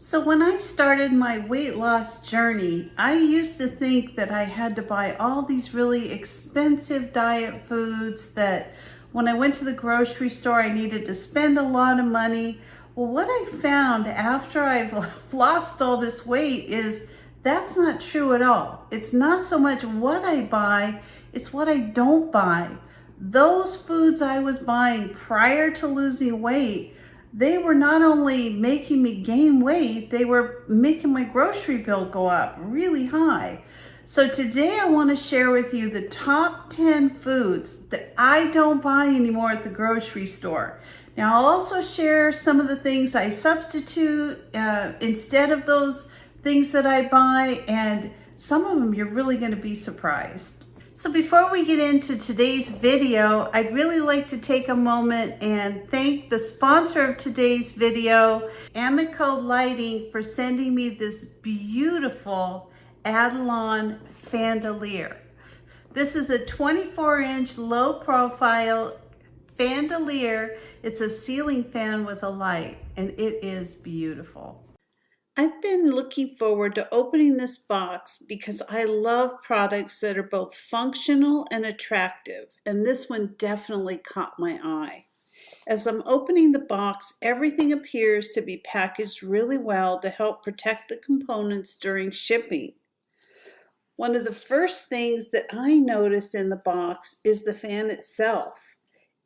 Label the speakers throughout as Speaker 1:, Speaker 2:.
Speaker 1: So when I started my weight loss journey, I used to think that I had to buy all these really expensive diet foods that when I went to the grocery store, I needed to spend a lot of money. Well, what I found after I've lost all this weight is that's not true at all. It's not so much what I buy, it's what I don't buy. Those foods I was buying prior to losing weight, they were not only making me gain weight, they were making my grocery bill go up really high. So today I want to share with you the top 10 foods that I don't buy anymore at the grocery store. Now I'll also share some of the things I substitute instead of those things that I buy, and some of them you're really going to be surprised. So before we get into today's video, I'd really like to take a moment and thank the sponsor of today's video, Amico Lighting, for sending me this beautiful Eidolon chandelier. This is a 24-inch low profile chandelier. It's a ceiling fan with a light, and it is beautiful. I've been looking forward to opening this box because I love products that are both functional and attractive, and this one definitely caught my eye. As I'm opening the box, everything appears to be packaged really well to help protect the components during shipping. One of the first things that I noticed in the box is the fan itself.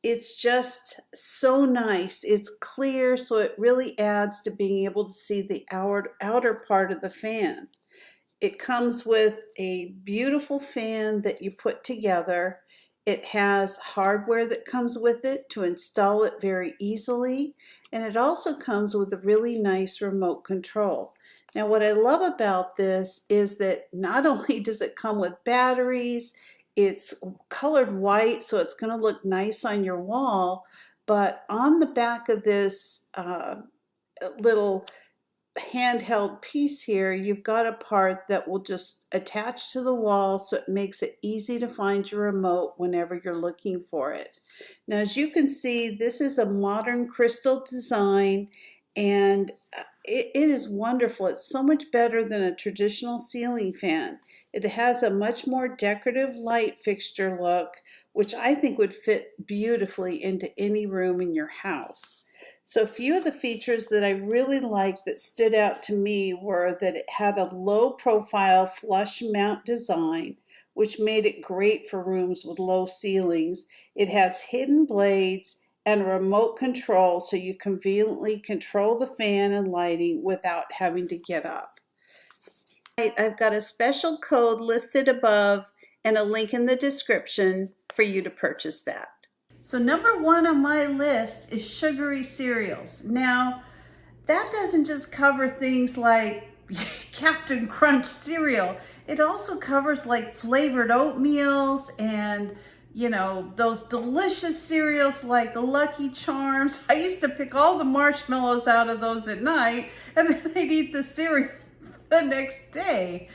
Speaker 1: It's just so nice. It's clear, so it really adds to being able to see the outer part of the fan. It comes with a beautiful fan that you put together. It has hardware that comes with it to install it very easily, and it also comes with a really nice remote control. Now, what I love about this is that not only does it come with batteries, it's colored white, so it's going to look nice on your wall, but on the back of this little handheld piece here, you've got a part that will just attach to the wall, so it makes it easy to find your remote whenever you're looking for it. Now, as you can see, this is a modern crystal design, and it is wonderful. It's so much better than a traditional ceiling fan. It has a much more decorative light fixture look, which I think would fit beautifully into any room in your house. So a few of the features that I really liked that stood out to me were that it had a low profile flush mount design, which made it great for rooms with low ceilings. It has hidden blades and a remote control, so you conveniently control the fan and lighting without having to get up. I've got a special code listed above and a link in the description for you to purchase that. So number one on my list is sugary cereals. Now, that doesn't just cover things like Captain Crunch cereal. It also covers like flavored oatmeals and those delicious cereals like the Lucky Charms. I used to pick all the marshmallows out of those at night, and then I'd eat the cereal the next day.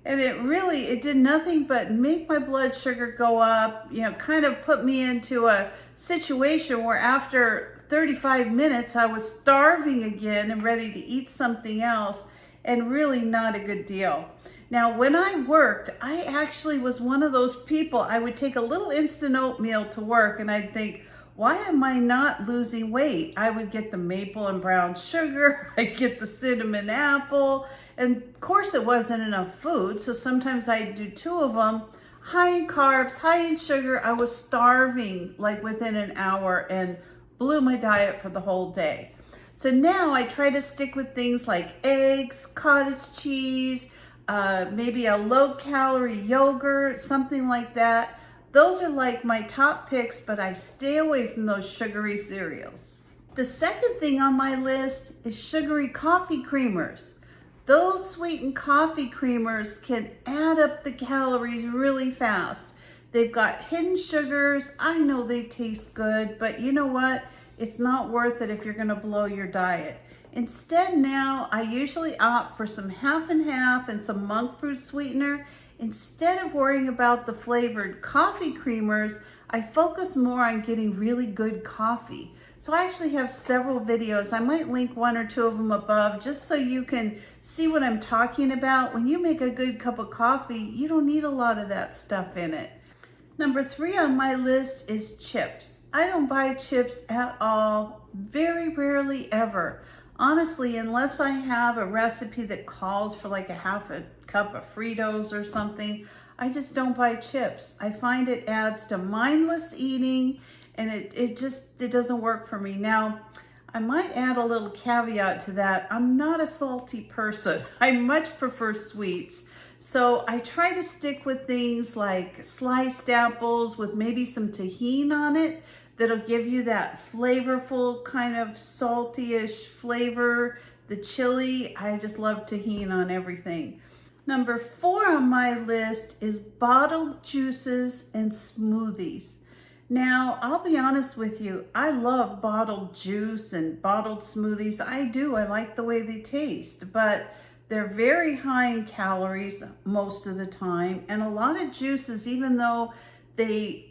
Speaker 1: And it did nothing but make my blood sugar go up, kind of put me into a situation where after 35 minutes, I was starving again and ready to eat something else, and really not a good deal. Now, when I worked, I actually was one of those people. I would take a little instant oatmeal to work and I'd think, why am I not losing weight? I would get the maple and brown sugar, I'd get the cinnamon apple, and of course it wasn't enough food, so sometimes I'd do two of them, high in carbs, high in sugar. I was starving like within an hour and blew my diet for the whole day. So now I try to stick with things like eggs, cottage cheese, maybe a low-calorie yogurt, something like that. Those are like my top picks, but I stay away from those sugary cereals. The second thing on my list is sugary coffee creamers. Those sweetened coffee creamers can add up the calories really fast. They've got hidden sugars. I know they taste good, but you know what? It's not worth it if you're gonna blow your diet. Instead now, I usually opt for some half and half and some monk fruit sweetener. Instead of worrying about the flavored coffee creamers, I focus more on getting really good coffee. So I actually have several videos. I might link one or two of them above just so you can see what I'm talking about. When you make a good cup of coffee, you don't need a lot of that stuff in it. Number 3 on my list is chips. I don't buy chips at all, very rarely ever. Honestly, unless I have a recipe that calls for like a half a cup of Fritos or something, I just don't buy chips. I find it adds to mindless eating, and it doesn't work for me. Now, I might add a little caveat to that. I'm not a salty person. I much prefer sweets. So I try to stick with things like sliced apples with maybe some tahini on it that'll give you that flavorful kind of salty-ish flavor. The chili, I just love tahini on everything. Number 4 on my list is bottled juices and smoothies. Now, I'll be honest with you, I love bottled juice and bottled smoothies. I do, I like the way they taste, but they're very high in calories most of the time. And a lot of juices, even though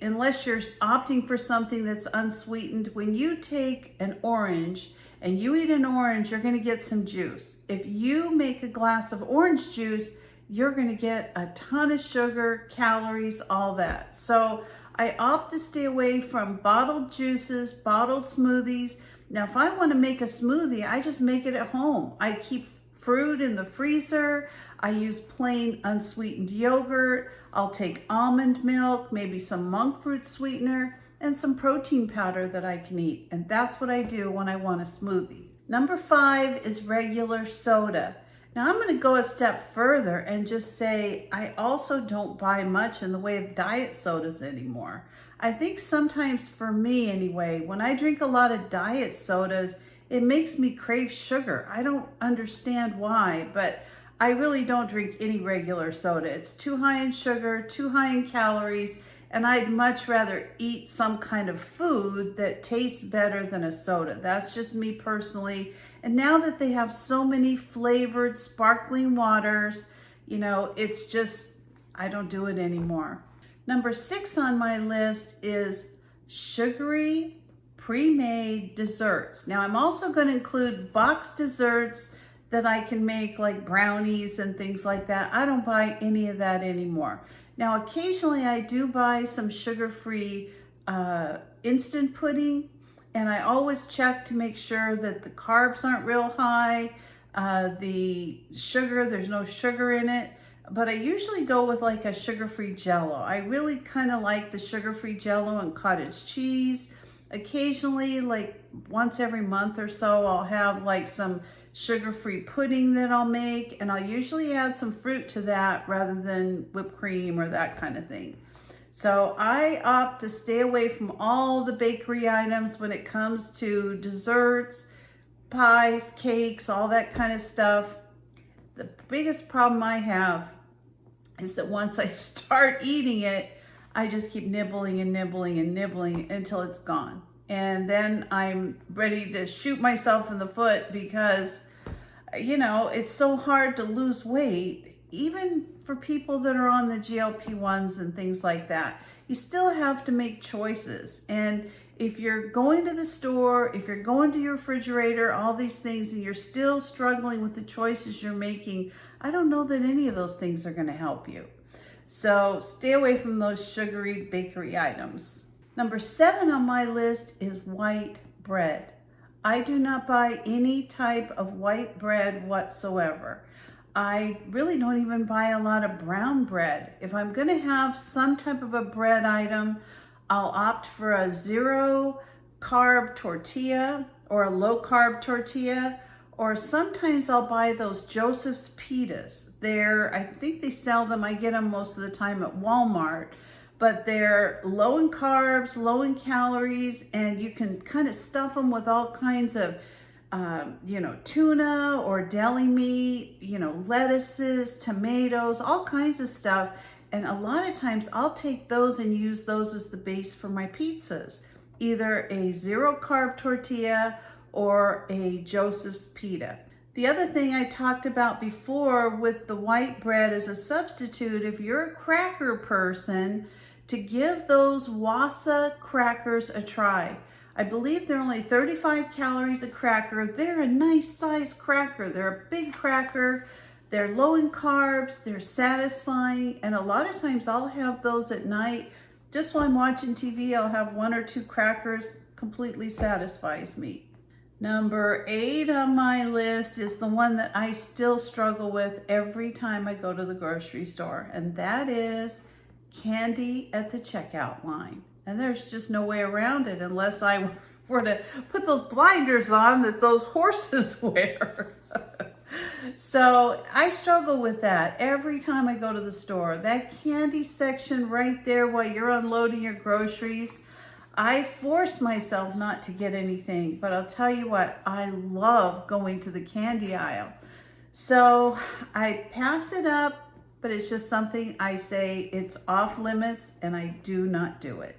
Speaker 1: unless you're opting for something that's unsweetened, when you take an orange and you eat an orange, you're gonna get some juice. If you make a glass of orange juice, you're gonna get a ton of sugar, calories, all that. So I opt to stay away from bottled juices, bottled smoothies. Now, if I wanna make a smoothie, I just make it at home. I keep fruit in the freezer. I use plain unsweetened yogurt. I'll take almond milk, maybe some monk fruit sweetener, and some protein powder that I can eat. And that's what I do when I want a smoothie. Number 5 is regular soda. Now I'm going to go a step further and just say I also don't buy much in the way of diet sodas anymore. I think sometimes, for me anyway, when I drink a lot of diet sodas, it makes me crave sugar. I don't understand why, but I really don't drink any regular soda. It's too high in sugar, too high in calories, and I'd much rather eat some kind of food that tastes better than a soda. That's just me personally. And now that they have so many flavored sparkling waters, it's just, I don't do it anymore. Number 6 on my list is sugary pre-made desserts. Now I'm also going to include boxed desserts that I can make, like brownies and things like that. I don't buy any of that anymore. Now occasionally I do buy some sugar-free instant pudding, and I always check to make sure that the carbs aren't real high, the sugar, there's no sugar in it. But I usually go with like a sugar-free Jell-O. I really kind of like the sugar-free Jell-O and cottage cheese. Occasionally, like once every month or so, I'll have like some sugar-free pudding that I'll make, and I'll usually add some fruit to that rather than whipped cream or that kind of thing. So I opt to stay away from all the bakery items when it comes to desserts, pies, cakes, all that kind of stuff. The biggest problem I have is that once I start eating it, I just keep nibbling and nibbling and nibbling until it's gone. And then I'm ready to shoot myself in the foot because, it's so hard to lose weight, even for people that are on the GLP-1s and things like that. You still have to make choices. And if you're going to the store, if you're going to your refrigerator, all these things, and you're still struggling with the choices you're making, I don't know that any of those things are going to help you. So stay away from those sugary bakery items. Number 7 on my list is white bread. I do not buy any type of white bread whatsoever. I really don't even buy a lot of brown bread. If I'm going to have some type of a bread item, I'll opt for a 0-carb tortilla or a low-carb tortilla, or sometimes I'll buy those Joseph's pitas. I think they sell them, I get them most of the time at Walmart, but they're low in carbs, low in calories, and you can kind of stuff them with all kinds of tuna or deli meat, lettuces, tomatoes, all kinds of stuff. And a lot of times I'll take those and use those as the base for my pizzas, either a 0-carb tortilla or a Joseph's pita. The other thing I talked about before with the white bread as a substitute, if you're a cracker person, to give those Wassa crackers a try. I believe they're only 35 calories a cracker. They're a nice sized cracker. They're a big cracker. They're low in carbs. They're satisfying. And a lot of times I'll have those at night. Just while I'm watching TV, I'll have 1 or 2 crackers. Completely satisfies me. Number 8 on my list is the one that I still struggle with every time I go to the grocery store. And that is candy at the checkout line. And there's just no way around it unless I were to put those blinders on that those horses wear. So I struggle with that every time I go to the store. That candy section right there while you're unloading your groceries, I force myself not to get anything, but I'll tell you what, I love going to the candy aisle. So I pass it up, but it's just something I say it's off limits and I do not do it.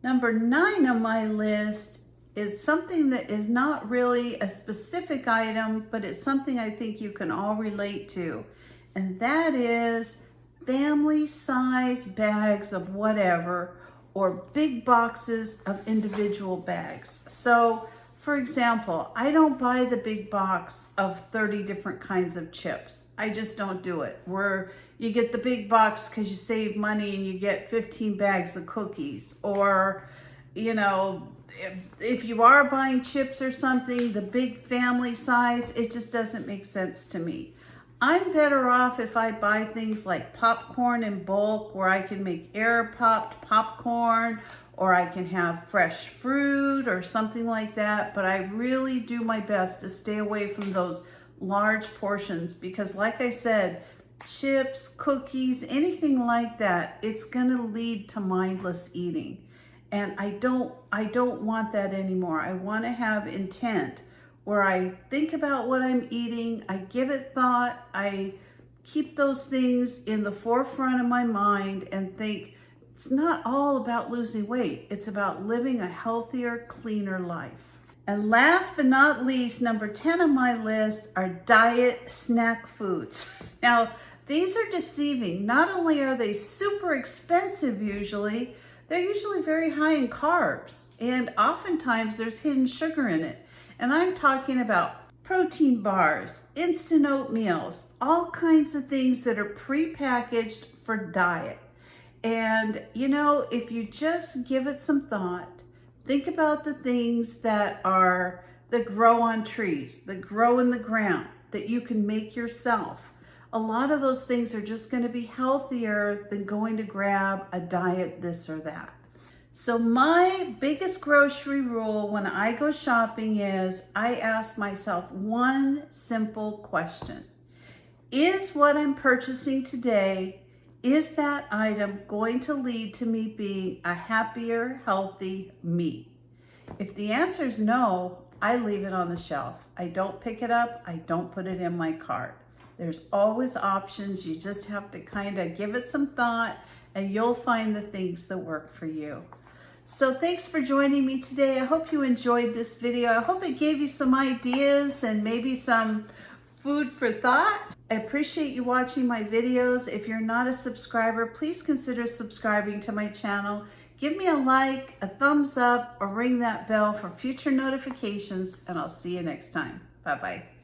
Speaker 1: Number 9 on my list is something that is not really a specific item, but it's something I think you can all relate to. And that is family size bags of whatever, or big boxes of individual bags. So for example, I don't buy the big box of 30 different kinds of chips. I just don't do it. Where you get the big box because you save money and you get 15 bags of cookies. Or, you know, if you are buying chips or something, the big family size, it just doesn't make sense to me. I'm better off if I buy things like popcorn in bulk, where I can make air popped popcorn, or I can have fresh fruit or something like that. But I really do my best to stay away from those large portions because, like I said, chips, cookies, anything like that, it's gonna lead to mindless eating. And I don't want that anymore. I wanna have intent where I think about what I'm eating, I give it thought, I keep those things in the forefront of my mind and think it's not all about losing weight. It's about living a healthier, cleaner life. And last but not least, number 10 on my list are diet snack foods. Now, these are deceiving. Not only are they super expensive usually, they're usually very high in carbs. And oftentimes there's hidden sugar in it. And I'm talking about protein bars, instant oatmeals, all kinds of things that are prepackaged for diet. And, you know, if you just give it some thought, think about the things that grow on trees, that grow in the ground, that you can make yourself. A lot of those things are just going to be healthier than going to grab a diet this or that. So my biggest grocery rule when I go shopping is I ask myself one simple question. Is what I'm purchasing today, is that item going to lead to me being a happier, healthy me? If the answer is no, I leave it on the shelf. I don't pick it up. I don't put it in my cart. There's always options. You just have to kind of give it some thought and you'll find the things that work for you. So thanks for joining me today. I hope you enjoyed this video. I hope it gave you some ideas and maybe some food for thought. I appreciate you watching my videos. If you're not a subscriber, please consider subscribing to my channel. Give me a like, a thumbs up, or ring that bell for future notifications, and I'll see you next time. Bye-bye.